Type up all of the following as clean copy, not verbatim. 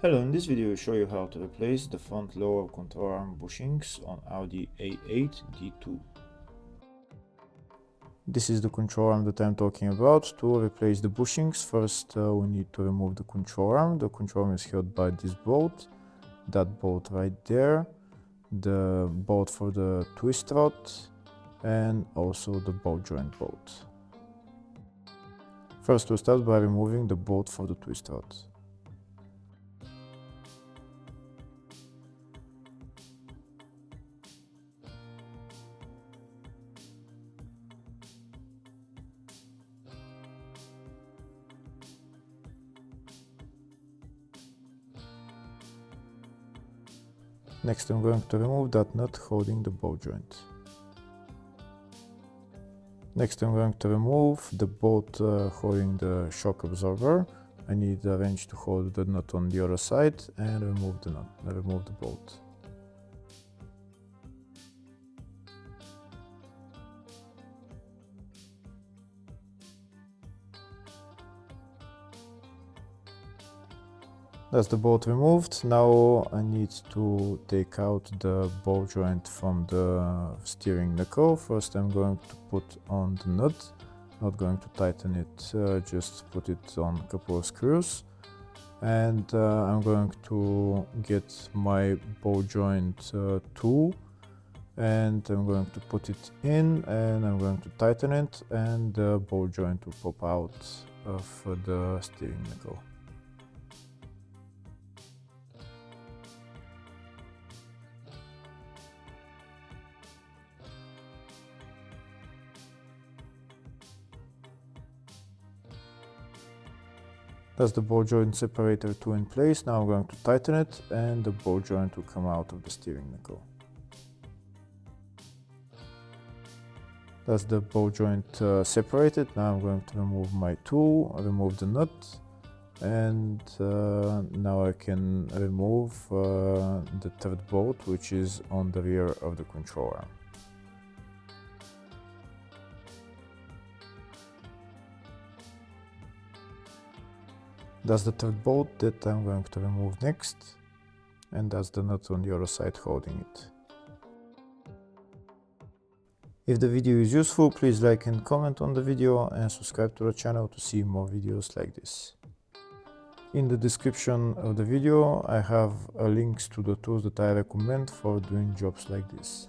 Hello, in this video I will show you how to replace the front lower control arm bushings on Audi A8 D2. This is the control arm that I'm talking about. To replace the bushings, first we need to remove the control arm. The control arm is held by this bolt, that bolt right there, the bolt for the twist rod, and also the ball joint bolt. First we'll start by removing the bolt for the twist rod. Next I'm going to remove that nut holding the ball joint. Next I'm going to remove the bolt holding the shock absorber. I need a wrench to hold the nut on the other side and remove the bolt. That's the bolt removed. Now I need to take out the ball joint from the steering knuckle. First I'm going to put on the nut, not going to tighten it, just put it on a couple of screws. And I'm going to get my ball joint tool and I'm going to put it in and I'm going to tighten it, and the ball joint will pop out of the steering knuckle. That's the ball joint separator tool in place. Now I'm going to tighten it and the ball joint will come out of the steering knuckle. That's the ball joint separated. Now I'm going to remove my tool, remove the nut, and now I can remove the third bolt, which is on the rear of the control arm. That's the third bolt that I'm going to remove next, and that's the nut on the other side holding it. If the video is useful, please like and comment on the video and subscribe to the channel to see more videos like this. In the description of the video I have links to the tools that I recommend for doing jobs like this.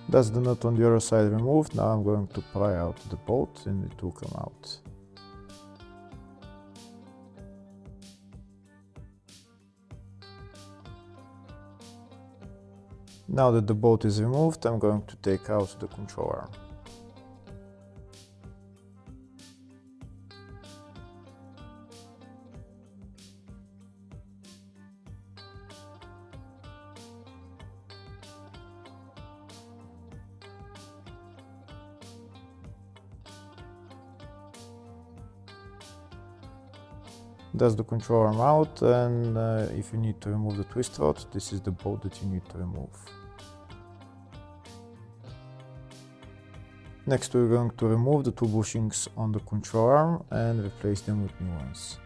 That's the nut on the other side removed. Now I'm going to pry out the bolt and it will come out. Now that the bolt is removed, I'm going to take out the control arm. That's the control arm out, and if you need to remove the twist rod, this is the bolt that you need to remove. Next we're going to remove the two bushings on the control arm and replace them with new ones.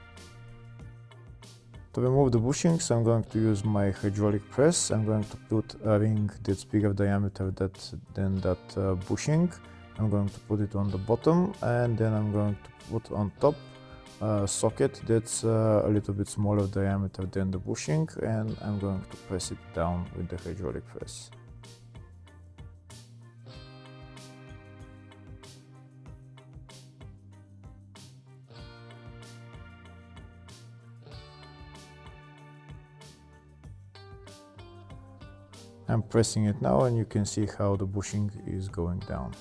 To remove the bushings I'm going to use my hydraulic press. I'm going to put a ring that's bigger diameter than that bushing. I'm going to put it on the bottom, and then I'm going to put on top a socket that's a little bit smaller diameter than the bushing, and I'm going to press it down with the hydraulic press. I'm pressing it now and you can see how the bushing is going down.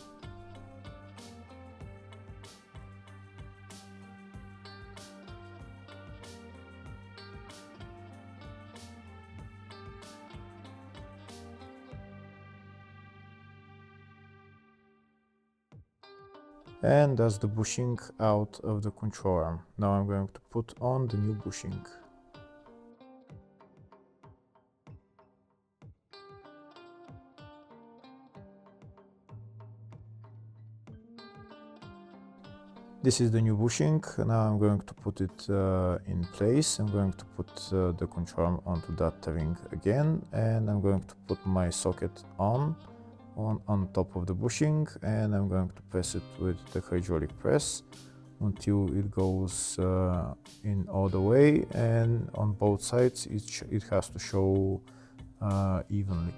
And that's the bushing out of the control arm. Now I'm going to put on the new bushing. This is the new bushing. Now I'm going to put it in place. I'm going to put the control arm onto that ring again, and I'm going to put my socket on top of the bushing, and I'm going to press it with the hydraulic press until it goes in all the way, and on both sides it has to show evenly.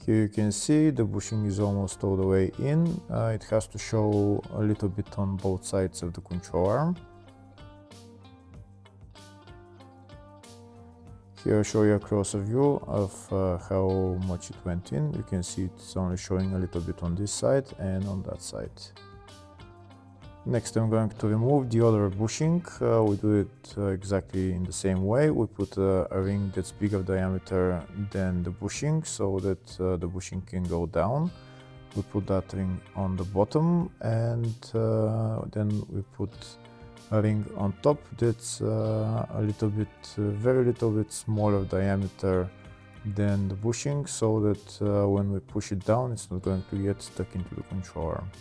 Here you can see the bushing is almost all the way in. It has to show a little bit on both sides of the control arm. Here I show you a closer view of how much it went in. You can see it's only showing a little bit on this side and on that side. Next I'm going to remove the other bushing. We do it exactly in the same way. We put a ring that's bigger diameter than the bushing so that the bushing can go down. We put that ring on the bottom, and then we put a ring on top that's a little bit, very little bit smaller diameter than the bushing, so that when we push it down it's not going to get stuck into the control arm.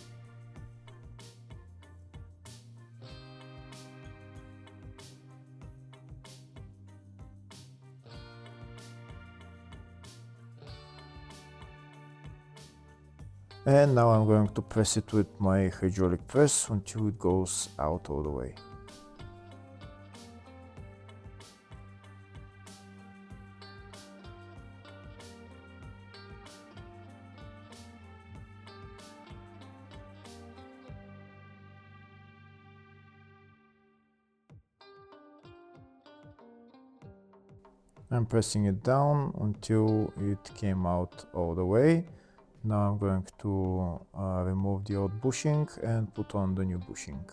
And now I'm going to press it with my hydraulic press until it goes out all the way. I'm pressing it down until it came out all the way. Now I'm going to remove the old bushing and put on the new bushing.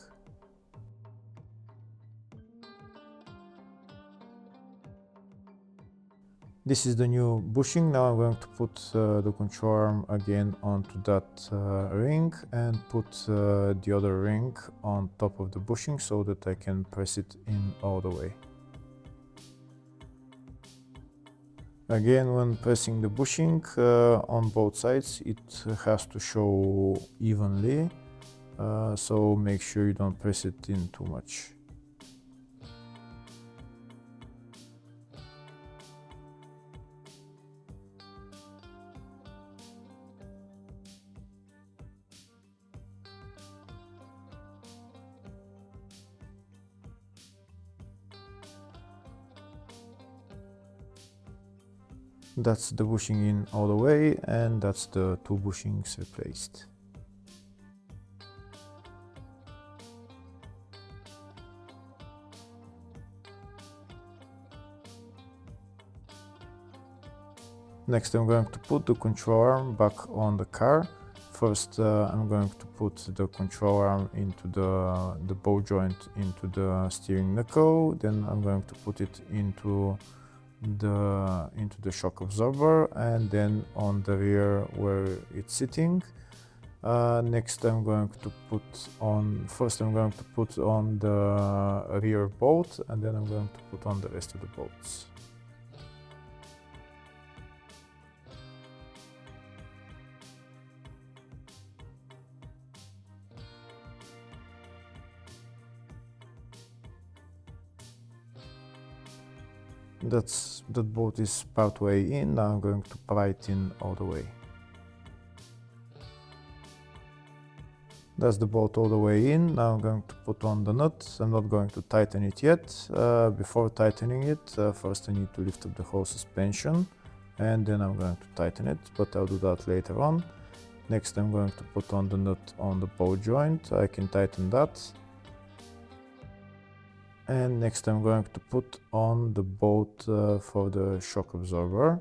This is the new bushing. Now I'm going to put the control arm again onto that ring and put the other ring on top of the bushing so that I can press it in all the way. Again, when pressing the bushing on both sides, it has to show evenly, so make sure you don't press it in too much. That's the bushing in all the way, and that's the two bushings replaced. Next I'm going to put the control arm back on the car. First I'm going to put the control arm into the ball joint into the steering knuckle, then I'm going to put it into the shock absorber, and then on the rear where it's sitting. Next I'm going to put on, first I'm going to put on the rear bolt, and then I'm going to put on the rest of the bolts. That bolt is part way in. Now I'm going to pry it in all the way. That's the bolt all the way in. Now I'm going to put on the nut. I'm not going to tighten it yet. Before tightening it, first I need to lift up the whole suspension, and then I'm going to tighten it, but I'll do that later on. Next I'm going to put on the nut on the ball joint. I can tighten that. And next I'm going to put on the bolt for the shock absorber.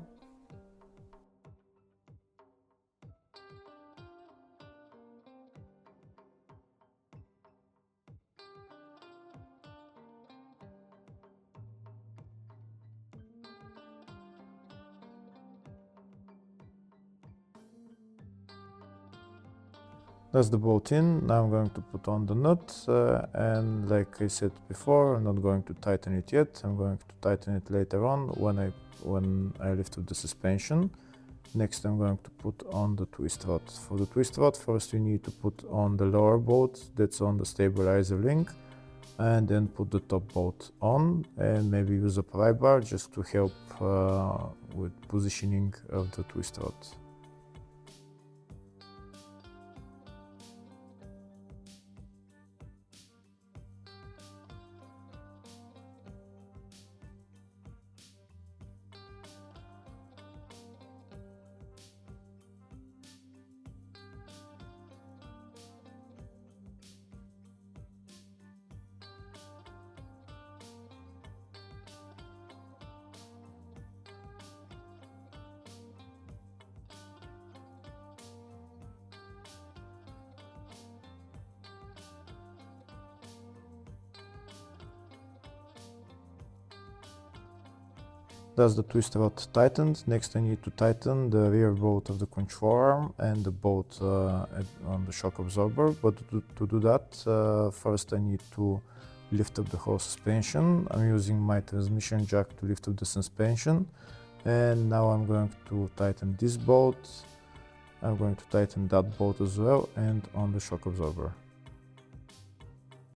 That's the bolt in. Now I'm going to put on the nut, and like I said before, I'm not going to tighten it yet. I'm going to tighten it later on when I lift up the suspension. Next I'm going to put on the twist rod. For the twist rod, first you need to put on the lower bolt that's on the stabilizer link, and then put the top bolt on, and maybe use a pry bar just to help with positioning of the twist rod. That's the twist rod tightened. Next I need to tighten the rear bolt of the control arm and the bolt on the shock absorber. But to do that, first I need to lift up the whole suspension. I'm using my transmission jack to lift up the suspension. And now I'm going to tighten this bolt. I'm going to tighten that bolt as well, and on the shock absorber.